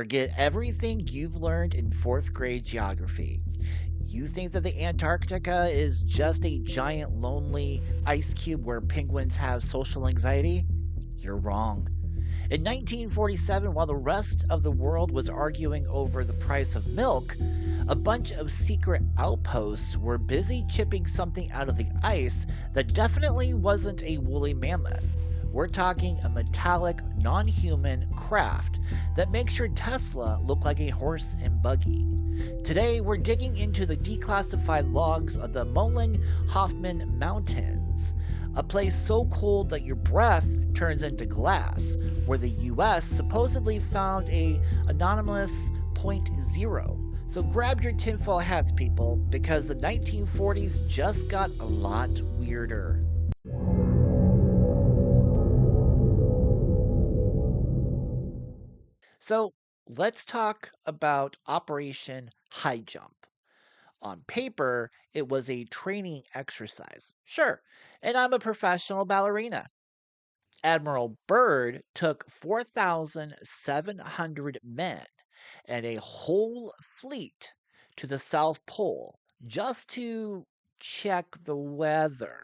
Forget everything you've learned in fourth grade geography. You think that the Antarctica is just a giant lonely ice cube where penguins have social anxiety? You're wrong. In 1947, while the rest of the world was arguing over the price of milk, a bunch of secret outposts were busy chipping something out of the ice that definitely wasn't a woolly mammoth. We're talking a metallic, non human craft that makes your Tesla look like a horse and buggy. Today, we're digging into the declassified logs of the Muhlig-Hofmann Mountains, a place so cold that your breath turns into glass, where the US supposedly found a anomalous Point Zero. So grab your tinfoil hats, people, because the 1940s just got a lot weirder. So let's talk about Operation Highjump. On paper, it was a training exercise. Sure, and I'm a professional ballerina. Admiral Byrd took 4,700 men and a whole fleet to the South Pole just to check the weather.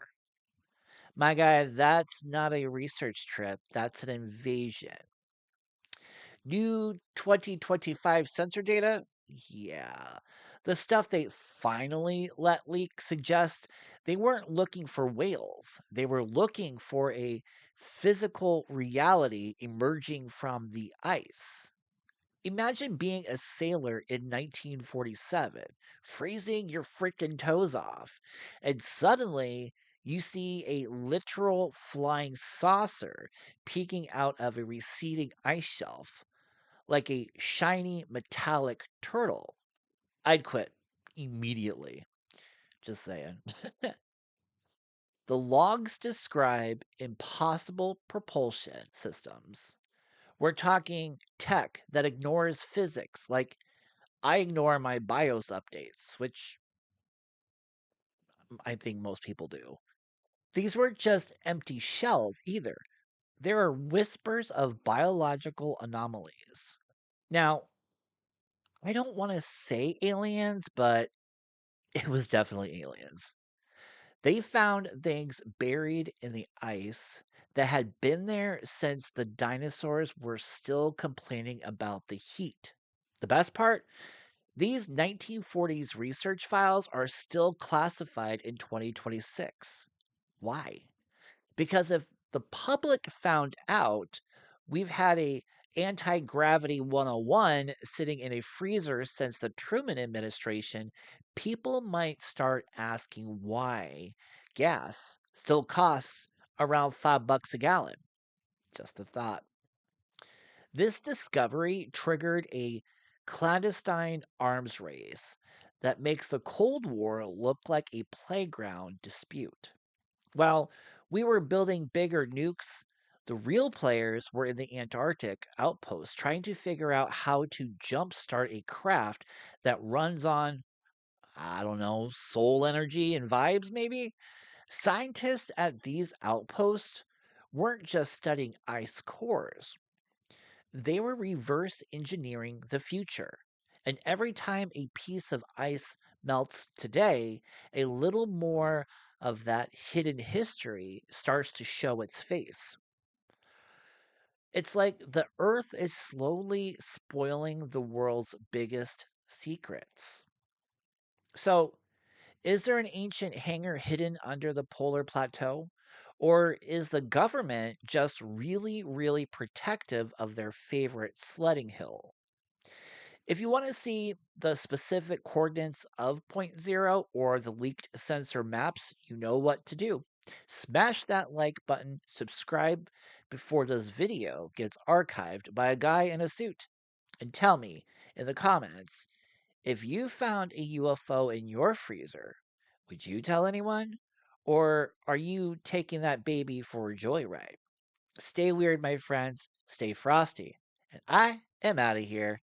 My guy, that's not a research trip, that's an invasion. New 2025 sensor data? Yeah. The stuff they finally let leak suggests they weren't looking for whales. They were looking for a physical reality emerging from the ice. Imagine being a sailor in 1947, freezing your freaking toes off, and suddenly you see a literal flying saucer peeking out of a receding ice shelf like a shiny metallic turtle. I'd quit immediately. Just saying. The logs describe impossible propulsion systems. We're talking tech that ignores physics, like I ignore my BIOS updates, which I think most people do. These weren't just empty shells either. There are whispers of biological anomalies. Now, I don't want to say aliens, but it was definitely aliens. They found things buried in the ice that had been there since the dinosaurs were still complaining about the heat. The best part? These 1940s research files are still classified in 2026. Why? Because if the public found out we've had a anti-gravity 101 sitting in a freezer since the Truman administration, people might start asking why gas still costs around $5 a gallon. Just a thought. This discovery triggered a clandestine arms race that makes the Cold War look like a playground dispute. While we were building bigger nukes, the real players were in the Antarctic outposts trying to figure out how to jumpstart a craft that runs on, I don't know, soul energy and vibes, maybe? Scientists at these outposts weren't just studying ice cores, they were reverse engineering the future. And every time a piece of ice melts today, a little more of that hidden history starts to show its face. It's like the Earth is slowly spoiling the world's biggest secrets. So, is there an ancient hangar hidden under the polar plateau? Or is the government just really, really protective of their favorite sledding hill? If you want to see the specific coordinates of Point Zero or the leaked sensor maps, you know what to do. Smash that like button, subscribe before this video gets archived by a guy in a suit, and tell me in the comments if you found a UFO in your freezer, would you tell anyone? Or are you taking that baby for a joyride? Stay weird, my friends. Stay frosty. And I am out of here.